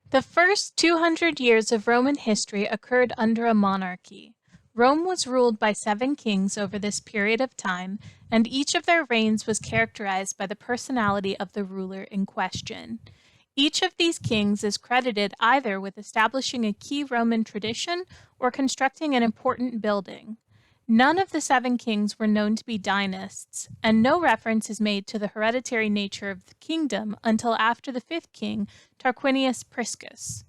The first 200 years of Roman history occurred under a monarchy. Rome was ruled by 7 kings over this period of time, and each of their reigns was characterized by the personality of the ruler in question. Each of these kings is credited either with establishing a key Roman tradition or constructing an important building. None of the 7 kings were known to be dynasts, and no reference is made to the hereditary nature of the kingdom until after the 5th king, Tarquinius Priscus.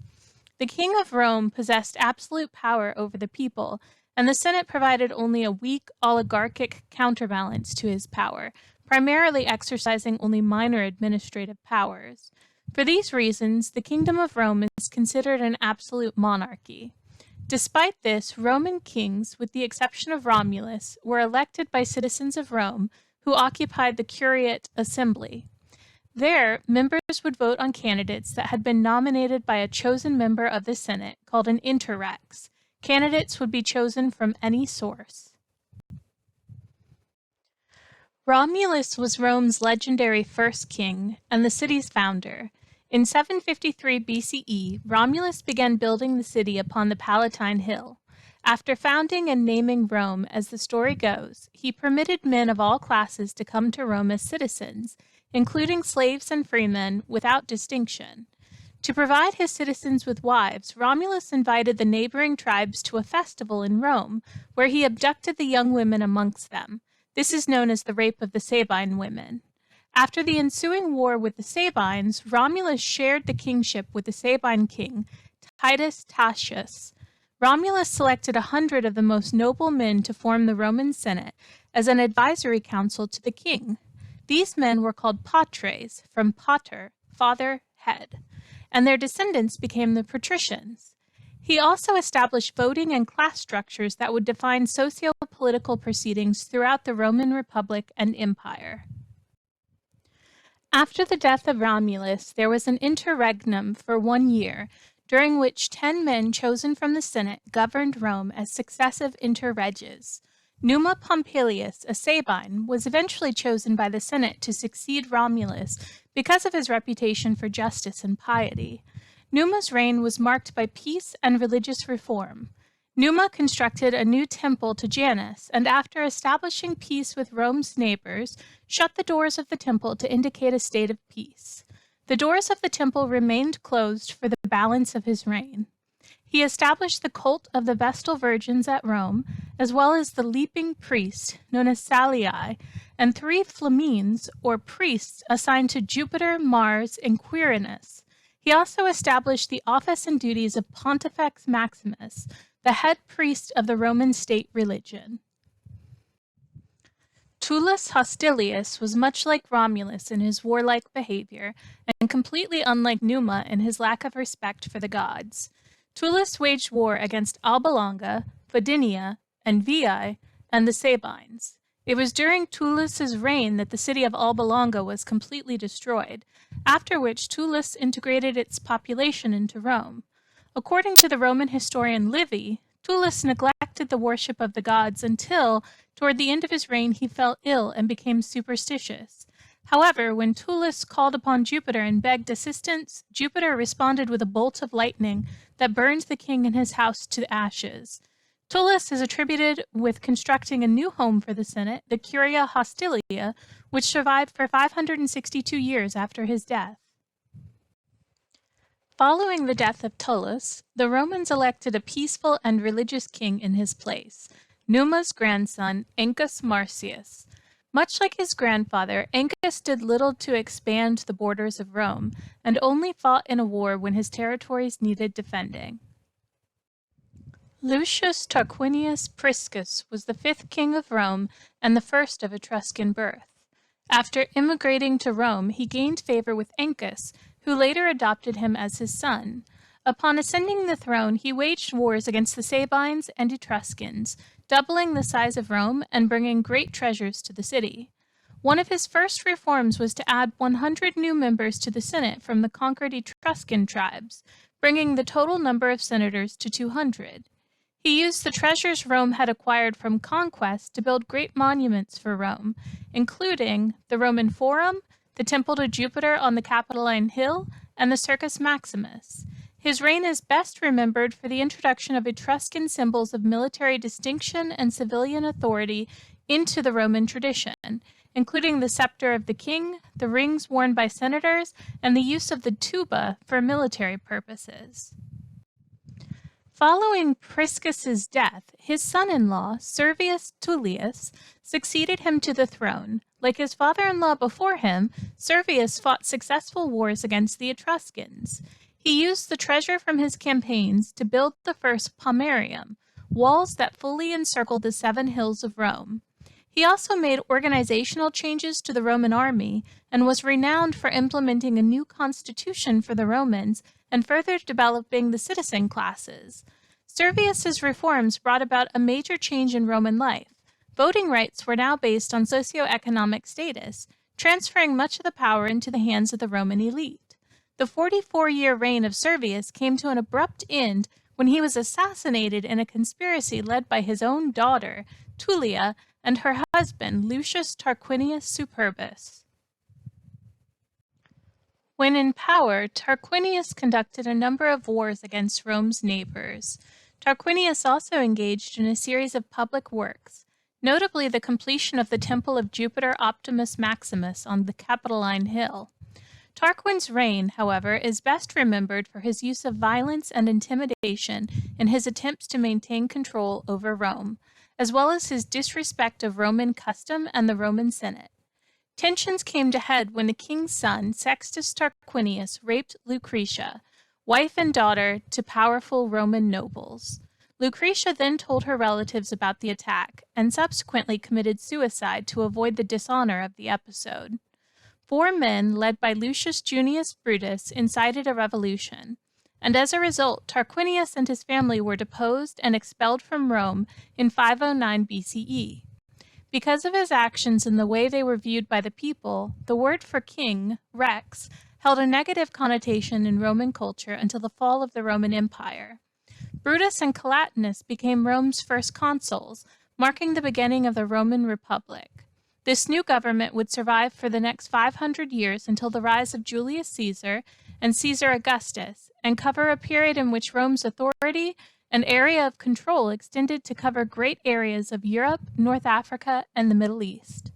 The king of Rome possessed absolute power over the people, and the Senate provided only a weak oligarchic counterbalance to his power, primarily exercising only minor administrative powers. For these reasons, the Kingdom of Rome is considered an absolute monarchy. Despite this, Roman kings, with the exception of Romulus, were elected by citizens of Rome who occupied the Curiate Assembly. There, members would vote on candidates that had been nominated by a chosen member of the Senate, called an interrex. Candidates would be chosen from any source. Romulus was Rome's legendary first king and the city's founder. In 753 BCE, Romulus began building the city upon the Palatine Hill. After founding and naming Rome, as the story goes, he permitted men of all classes to come to Rome as citizens, including slaves and freemen, without distinction. To provide his citizens with wives, Romulus invited the neighboring tribes to a festival in Rome, where he abducted the young women amongst them. This is known as the rape of the Sabine women. After the ensuing war with the Sabines, Romulus shared the kingship with the Sabine king, Titus Tatius. Romulus selected 100 of the most noble men to form the Roman Senate as an advisory council to the king. These men were called patres, from pater, father, head, and their descendants became the patricians. He also established voting and class structures that would define socio-political proceedings throughout the Roman Republic and Empire. After the death of Romulus, there was an interregnum for 1 year, during which 10 men chosen from the Senate governed Rome as successive interreges. Numa Pompilius, a Sabine, was eventually chosen by the Senate to succeed Romulus because of his reputation for justice and piety. Numa's reign was marked by peace and religious reform. Numa constructed a new temple to Janus, and after establishing peace with Rome's neighbors, shut the doors of the temple to indicate a state of peace. The doors of the temple remained closed for the balance of his reign. He established the cult of the Vestal Virgins at Rome, as well as the leaping priest, known as Salii, and 3 flamines, or priests, assigned to Jupiter, Mars, and Quirinus. He also established the office and duties of Pontifex Maximus, the head priest of the Roman state religion. Tullus Hostilius was much like Romulus in his warlike behavior, and completely unlike Numa in his lack of respect for the gods. Tullus waged war against Alba Longa, Fodinia, and Veii, and the Sabines. It was during Tullus's reign that the city of Alba Longa was completely destroyed, after which Tullus integrated its population into Rome. According to the Roman historian Livy, Tullus neglected the worship of the gods until, toward the end of his reign, he fell ill and became superstitious. However, when Tullus called upon Jupiter and begged assistance, Jupiter responded with a bolt of lightning that burned the king and his house to ashes. Tullus is attributed with constructing a new home for the Senate, the Curia Hostilia, which survived for 562 years after his death. Following the death of Tullus, the Romans elected a peaceful and religious king in his place, Numa's grandson, Ancus Marcius. Much like his grandfather, Ancus did little to expand the borders of Rome, and only fought in a war when his territories needed defending. Lucius Tarquinius Priscus was the 5th king of Rome and the first of Etruscan birth. After immigrating to Rome, he gained favor with Ancus, who later adopted him as his son. Upon ascending the throne, he waged wars against the Sabines and Etruscans, doubling the size of Rome and bringing great treasures to the city. One of his first reforms was to add 100 new members to the Senate from the conquered Etruscan tribes, bringing the total number of senators to 200. He used the treasures Rome had acquired from conquest to build great monuments for Rome, including the Roman Forum, the Temple to Jupiter on the Capitoline Hill, and the Circus Maximus. His reign is best remembered for the introduction of Etruscan symbols of military distinction and civilian authority into the Roman tradition, including the scepter of the king, the rings worn by senators, and the use of the tuba for military purposes. Following Priscus's death, his son-in-law, Servius Tullius, succeeded him to the throne. Like his father-in-law before him, Servius fought successful wars against the Etruscans. He used the treasure from his campaigns to build the first pomerium, walls that fully encircled the 7 hills of Rome. He also made organizational changes to the Roman army and was renowned for implementing a new constitution for the Romans and further developing the citizen classes. Servius's reforms brought about a major change in Roman life. Voting rights were now based on socioeconomic status, transferring much of the power into the hands of the Roman elite. The 44-year reign of Servius came to an abrupt end when he was assassinated in a conspiracy led by his own daughter, Tullia, and her husband, Lucius Tarquinius Superbus. When in power, Tarquinius conducted a number of wars against Rome's neighbors. Tarquinius also engaged in a series of public works, notably the completion of the Temple of Jupiter Optimus Maximus on the Capitoline Hill. Tarquin's reign, however, is best remembered for his use of violence and intimidation in his attempts to maintain control over Rome, as well as his disrespect of Roman custom and the Roman Senate. Tensions came to head when the king's son, Sextus Tarquinius, raped Lucretia, wife and daughter to powerful Roman nobles. Lucretia then told her relatives about the attack and subsequently committed suicide to avoid the dishonor of the episode. 4 men, led by Lucius Junius Brutus, incited a revolution, and as a result, Tarquinius and his family were deposed and expelled from Rome in 509 BCE. Because of his actions and the way they were viewed by the people, the word for king, rex, held a negative connotation in Roman culture until the fall of the Roman Empire. Brutus and Collatinus became Rome's first consuls, marking the beginning of the Roman Republic. This new government would survive for the next 500 years until the rise of Julius Caesar and Caesar Augustus, and cover a period in which Rome's authority and area of control extended to cover great areas of Europe, North Africa, and the Middle East.